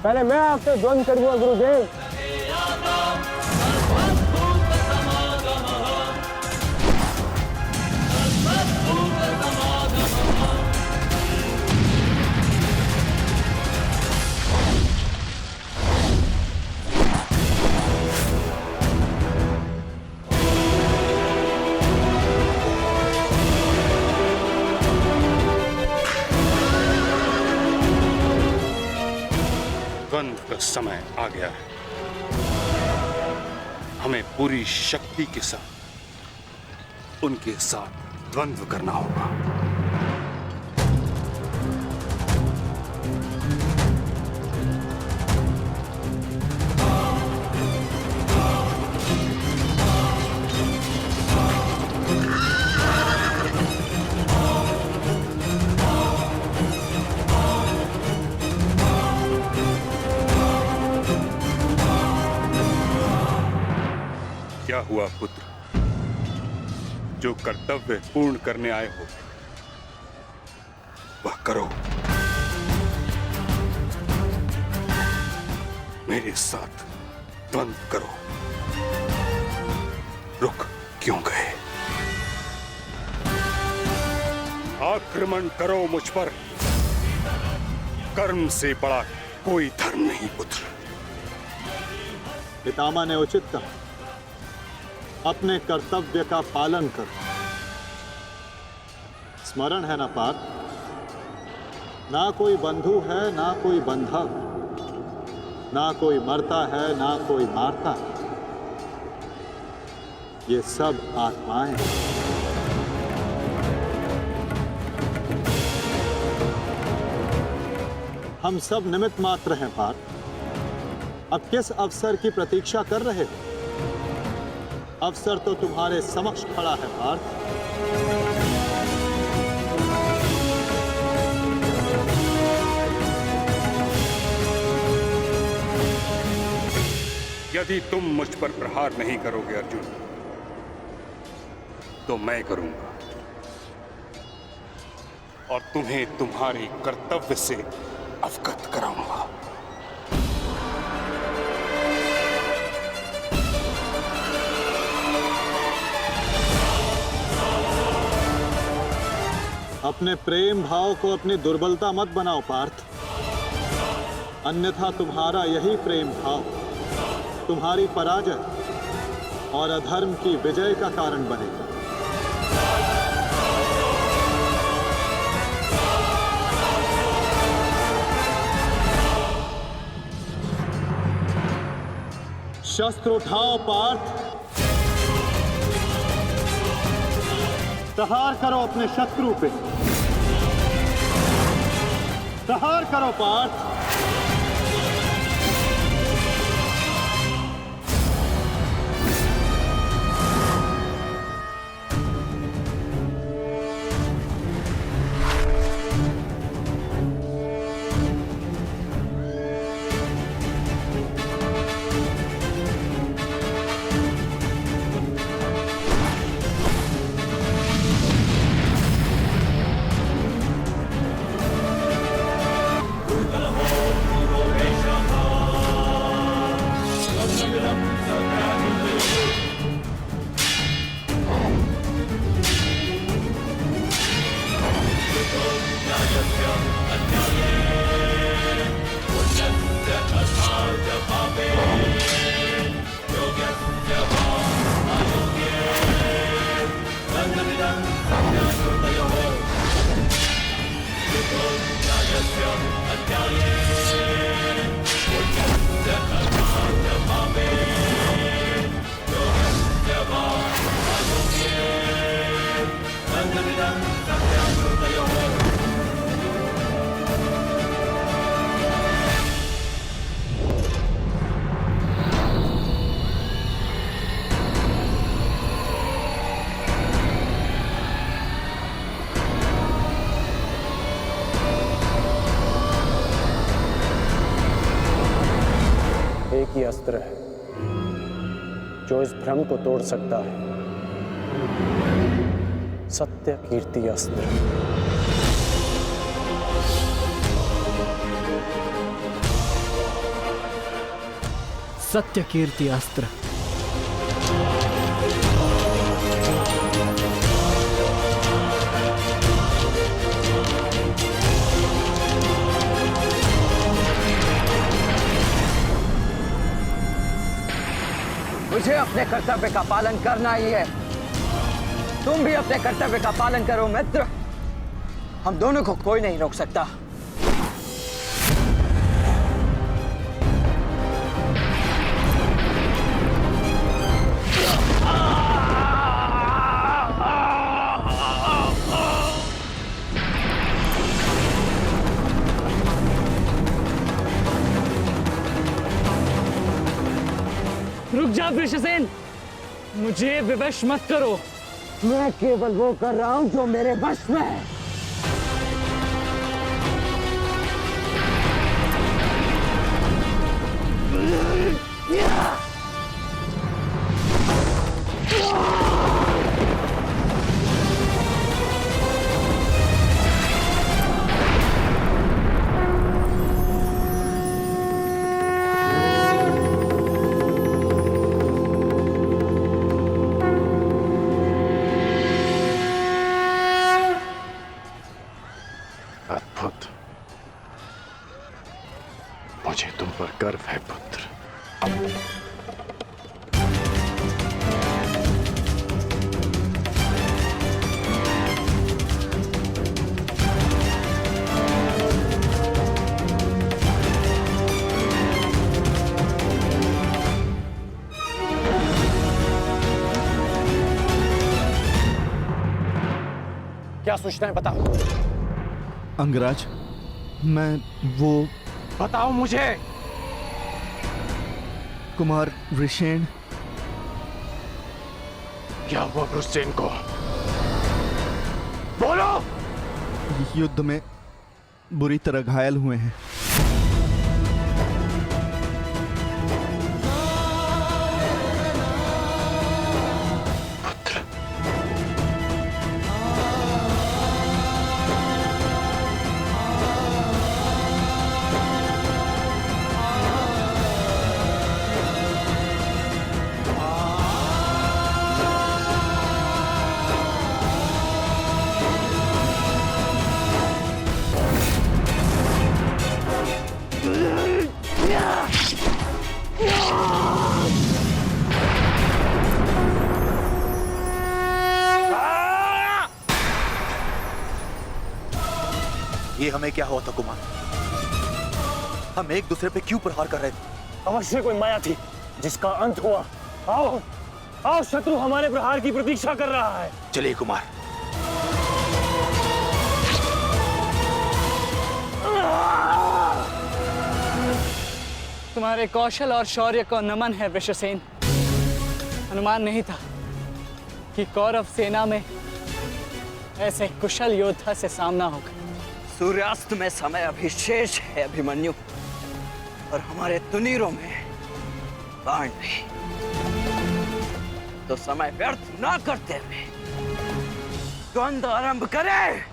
पहले मैं आपसे द्वंद करूंगा गुरुदेव। द्वंद का समय आ गया है। हमें पूरी शक्ति के साथ उनके साथ द्वंद्व करना होगा। क्या हुआ पुत्र? जो कर्तव्य पूर्ण करने आए हो वह करो। मेरे साथ द्वंद्व करो। रुक क्यों गए? आक्रमण करो मुझ पर। कर्म से बड़ा कोई धर्म नहीं पुत्र। पितामह ने उचित कहा, अपने कर्तव्य का पालन करो। स्मरण है ना पार्थ, ना कोई बंधु है ना कोई बंधा, ना कोई मरता है ना कोई मारता है, ये सब आत्माएं हैं। हम सब निमित्त मात्र हैं पार्थ। अब किस अवसर की प्रतीक्षा कर रहे हो? अवसर तो तुम्हारे समक्ष खड़ा है पार्थ। यदि तुम मुझ पर प्रहार नहीं करोगे अर्जुन, तो मैं करूंगा और तुम्हें तुम्हारे कर्तव्य से अवगत कराऊंगा। अपने प्रेम भाव को अपनी दुर्बलता मत बनाओ पार्थ, अन्यथा तुम्हारा यही प्रेम भाव तुम्हारी पराजय और अधर्म की विजय का कारण बनेगा। शस्त्र उठाओ पार्थ, प्रहार करो अपने शत्रु पे। प्रहार करो पार्थ। एक ही अस्त्र है जो इस भ्रम को तोड़ सकता है, सत्य कीर्ति अस्त्र। सत्य कीर्ति अस्त्र। मुझे अपने कर्तव्य का पालन करना ही है। तुम भी अपने कर्तव्य का पालन करो मित्र। हम दोनों को कोई नहीं रोक सकता। रुक जा वृषसेन, मुझे विवश मत करो। मैं केवल वो कर रहा हूं जो मेरे वश में है। अद्भुत। मुझे तुम पर गर्व है पुत्र। क्या सूचना है बताओ। अंगराज, मैं वो बताओ मुझे। कुमार वृषेण। क्या हुआ वृषसेन को? बोलो। युद्ध में बुरी तरह घायल हुए हैं। ये हमें क्या हुआ था कुमार? हम एक दूसरे पे क्यों प्रहार कर रहे थे? अवश्य कोई माया थी जिसका अंत हुआ। आओ आओ, शत्रु हमारे प्रहार की प्रतीक्षा कर रहा है। चलिए कुमार। तुम्हारे कौशल और शौर्य को नमन है वृषसेन। अनुमान नहीं था कि कौरव सेना में ऐसे कुशल योद्धा से सामना होगा। सूर्यास्त में समय अभी शेष है अभिमन्यु, और हमारे तुनीरों में बाण नहीं। तो समय व्यर्थ ना करते हुए द्वंद्व आरंभ करें।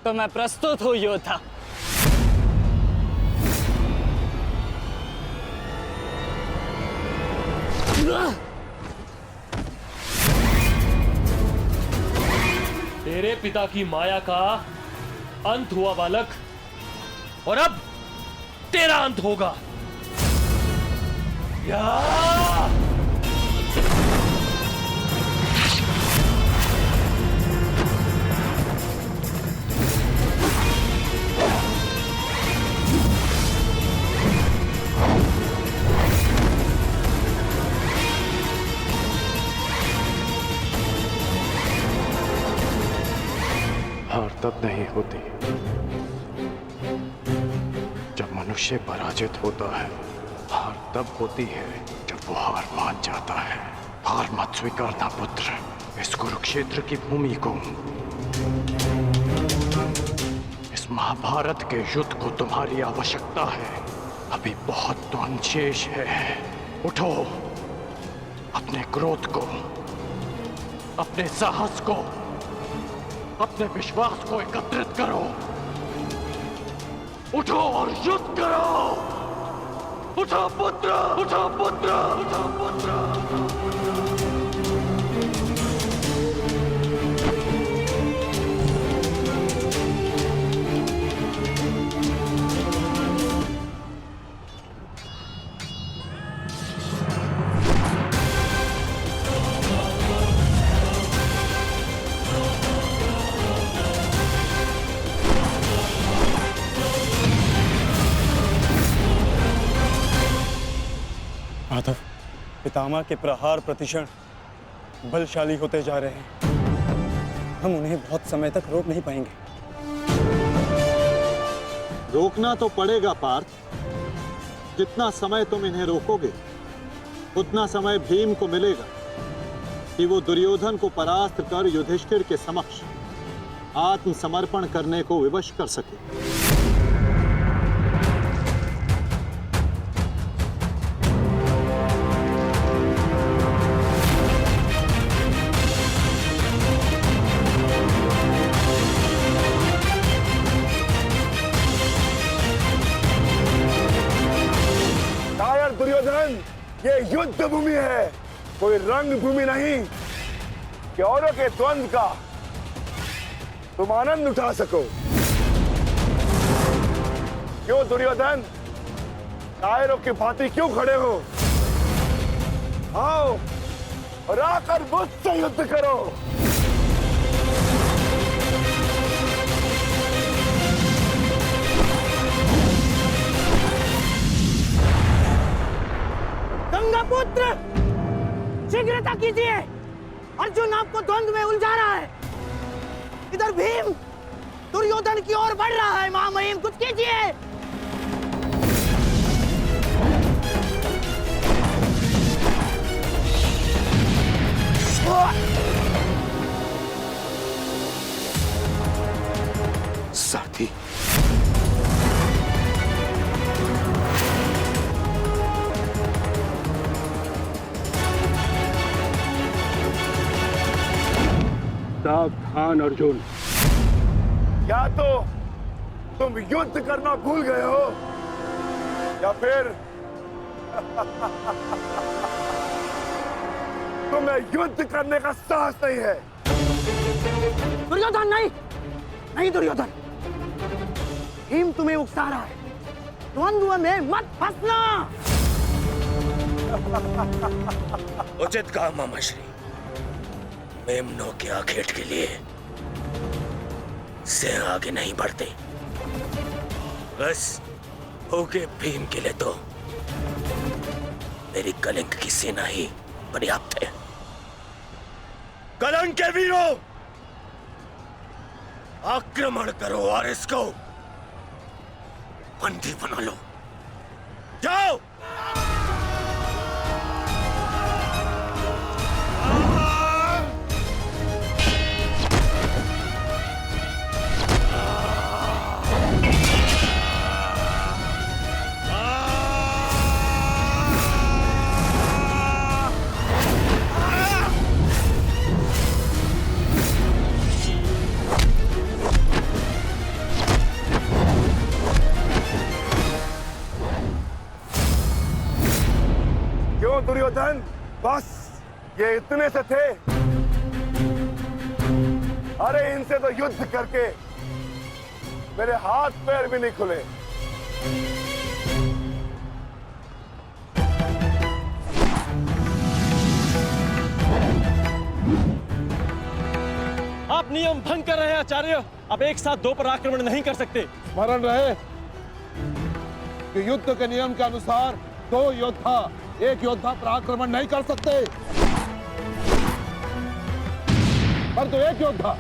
तो मैं प्रस्तुत हूँ योद्धा। तेरे पिता की माया का अंत हुआ बालक, और अब तेरा अंत होगा। हार तब नहीं होती जब मनुष्य पराजित होता है। हार तब होती है जब वो हार मान जाता है। हार मत स्वीकारना पुत्र। इस कुरुक्षेत्र की भूमि को, इस महाभारत के युद्ध को तुम्हारी आवश्यकता है। अभी बहुत तो शेष है। उठो, अपने क्रोध को, अपने साहस को, अपने विश्वास को एकत्रित करो। उठो और युद्ध करो। उठो पुत्र, उठो पुत्र, उठो पुत्र। माधव, पितामह के प्रहार प्रतिक्षण बलशाली होते जा रहे हैं। हम उन्हें बहुत समय तक रोक नहीं पाएंगे। रोकना तो पड़ेगा पार्थ। जितना समय तुम इन्हें रोकोगे उतना समय भीम को मिलेगा कि वो दुर्योधन को परास्त कर युधिष्ठिर के समक्ष आत्मसमर्पण करने को विवश कर सके। दुर्योधन, ये युद्ध भूमि है, कोई रंग भूमि नहीं कि औरों के द्वंद्व का तुम आनंद उठा सको। क्यों दुर्योधन, कायरों की भांति क्यों खड़े हो? आओ और आकर मुझसे युद्ध करो। गंगापुत्र, शीघ्रता कीजिए। अर्जुन आपको द्वंद्व में उलझा रहा है। इधर भीम दुर्योधन की ओर बढ़ रहा है। महामहिम, कुछ कीजिए। साथी, सावधान अर्जुन, या तो तुम युद्ध करना भूल गए हो या फिर तुम्हें युद्ध करने का साहस नहीं है। दुर्योधन, नहीं नहीं दुर्योधन, भीम तुम्हें उकसा रहा है। द्वंद्व में मत फंसना। उचित कहा मामाश्री। मेमनों के आखेट के लिए से आगे नहीं बढ़ते। बस होके भीम के लिए तो मेरी कलिंग की सेना ही पर्याप्त है। कलंक के वीरों, आक्रमण करो और इसको बंदी बना लो। जाओ। दुर्योधन, बस ये इतने से थे? अरे इनसे तो युद्ध करके मेरे हाथ पैर भी नहीं खुले। आप नियम भंग कर रहे हैं आचार्य। आप एक साथ दो पर आक्रमण नहीं कर सकते। स्मरण रहे कि युद्ध के नियम के अनुसार दो योद्धा एक योद्धा पर आक्रमण नहीं कर सकते, पर तो एक योद्धा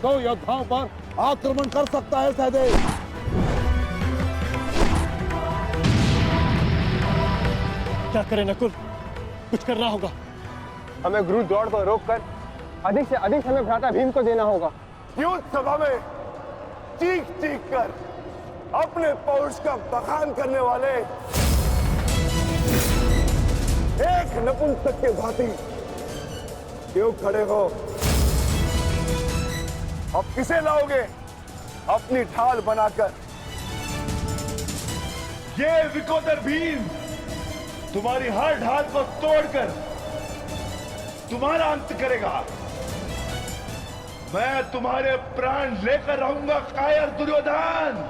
दो योद्धाओं पर आक्रमण कर सकता है। सहदेव, क्या करें नकुल, कुछ करना होगा। हमें गुरु दौड़ को रोककर अधिक से अधिक समय भ्राता भीम को देना होगा। युद्ध सभा में चीख चीख कर अपने पौरुष का बखान करने वाले एक नपुंसक के भांति क्यों खड़े हो? अब किसे लाओगे अपनी ढाल बनाकर? ये विकोदर भीम तुम्हारी हर ढाल को तोड़कर तुम्हारा अंत करेगा। मैं तुम्हारे प्राण लेकर रहूंगा कायर दुर्योधन।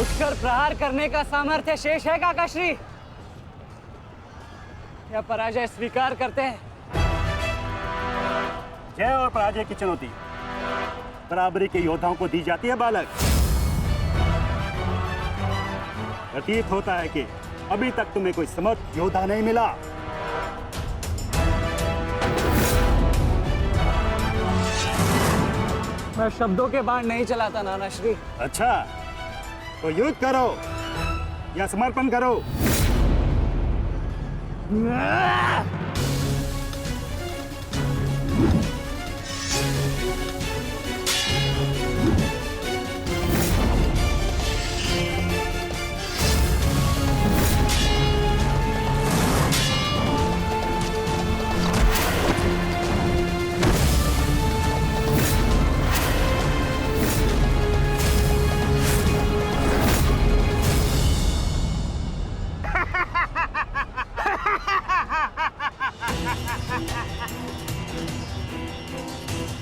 उठकर प्रहार करने का सामर्थ्य शेष है काकाश्री, या पराजय स्वीकार करते हैं? जय और पराजय की चुनौती बराबरी के योद्धाओं को दी जाती है बालक। प्रतीत होता है कि अभी तक तुम्हें कोई समर्थ योद्धा नहीं मिला। मैं शब्दों के बाण नहीं चलाता नानाश्री। अच्छा, तो युद्ध करो या समर्पण करो।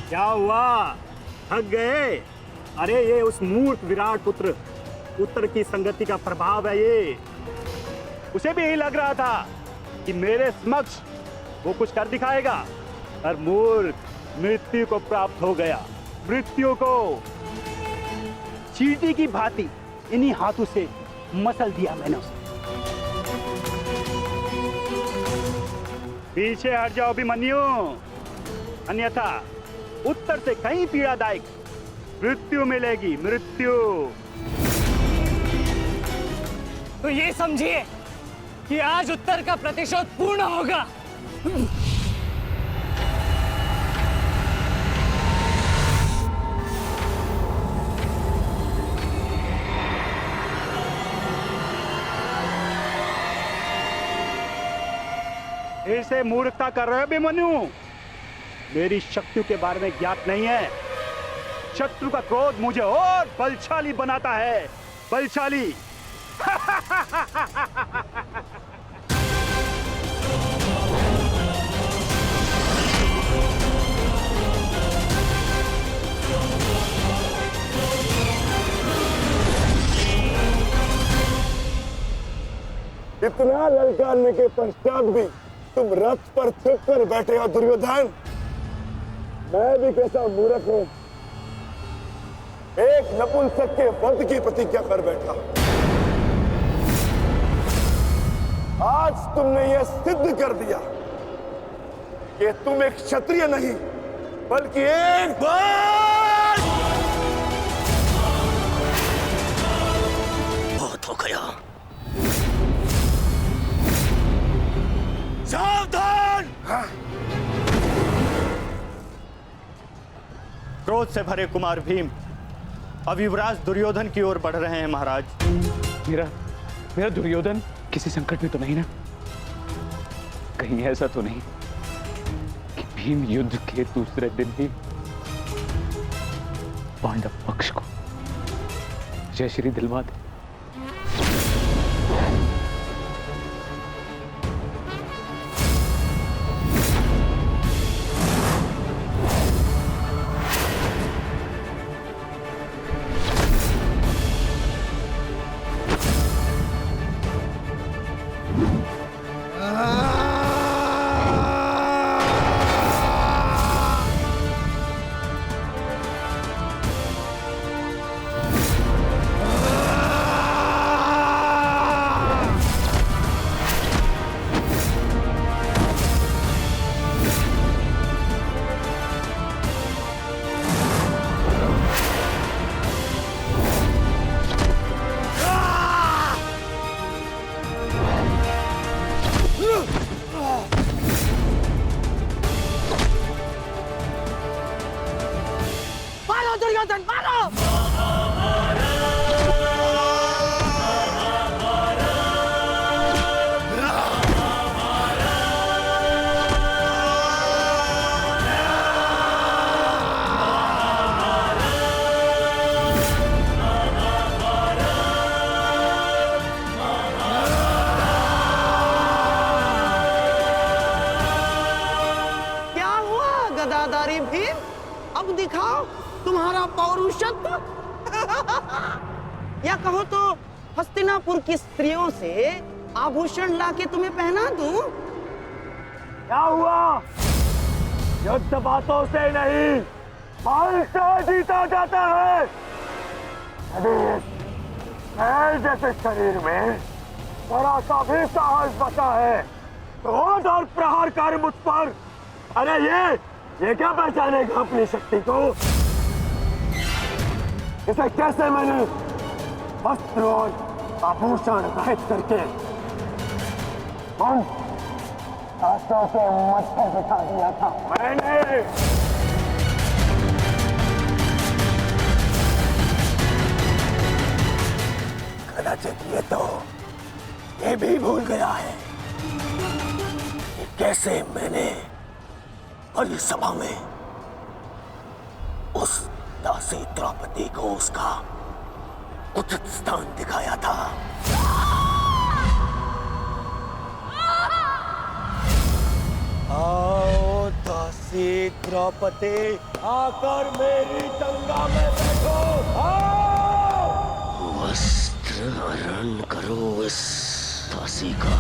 क्या हुआ, थक गए? अरे ये उस मूर्ख विराट पुत्र उत्तर की संगति का प्रभाव है। ये उसे भी यही लग रहा था कि मेरे समक्ष वो कुछ कर दिखाएगा, पर मूर्ख मृत्यु को प्राप्त हो गया। मृत्यु को चींटी की भांति इन्हीं हाथों से मसल दिया मैंने उसे। पीछे हट जाओ अभिमन्यु, अन्यथा उत्तर से कहीं पीड़ादायक मृत्यु मिलेगी। मृत्यु। तो ये समझिए कि आज उत्तर का प्रतिशोध पूर्ण होगा। ऐसे मूर्खता कर रहे हो अभिमन्यु? मेरी शक्तियों के बारे में ज्ञात नहीं है। शत्रु का क्रोध मुझे और बलशाली बनाता है। बलशाली। इतना ललकारने के पश्चात भी तुम रथ पर छिप कर बैठे हो दुर्योधन। मैं भी कैसा मूर्ख हूं, एक नपुंसक के वध की प्रतिज्ञा कर बैठा। आज तुमने यह सिद्ध कर दिया कि तुम एक क्षत्रिय नहीं बल्कि एक बहुत हो गया। सावधान। क्रोध से भरे कुमार भीम अब युवराज दुर्योधन की ओर बढ़ रहे हैं महाराज। मेरा दुर्योधन किसी संकट में तो नहीं ना? कहीं ऐसा तो नहीं कि भीम युद्ध के दूसरे दिन ही पांडव पक्ष को जय श्री दिलवा दे। मारो दुर्योधन मारो। क्या हुआ गदाधारी भीम, अब दिखाओ तुम्हारा पौरुषत्व। या कहो तो हस्तिनापुर की स्त्रियों से आभूषण लाके तुम्हें पहना दूं। क्या हुआ? युद्ध बातों से नहीं, बल से जीता जाता है। यदि मैल जैसे शरीर में थोड़ा सा भी साहस बचा है तो और प्रहार कर मुझ पर। अरे ये क्या पहचानेगा अपनी शक्ति को? इसे कैसे मैंने वस्त्र और आभूषण रहित करके शास्त्रों के मत्थे बिठा दिया था मैंने। कदाचित ये भी भूल गया है कि कैसे मैंने बड़ी सभा में उस दासी द्रौपदी को उसका उचित स्थान दिखाया था। आओ दासी द्रौपदी, आकर मेरी गंगा में बैठो। आओ, वस्त्र हरण करो इस दासी का।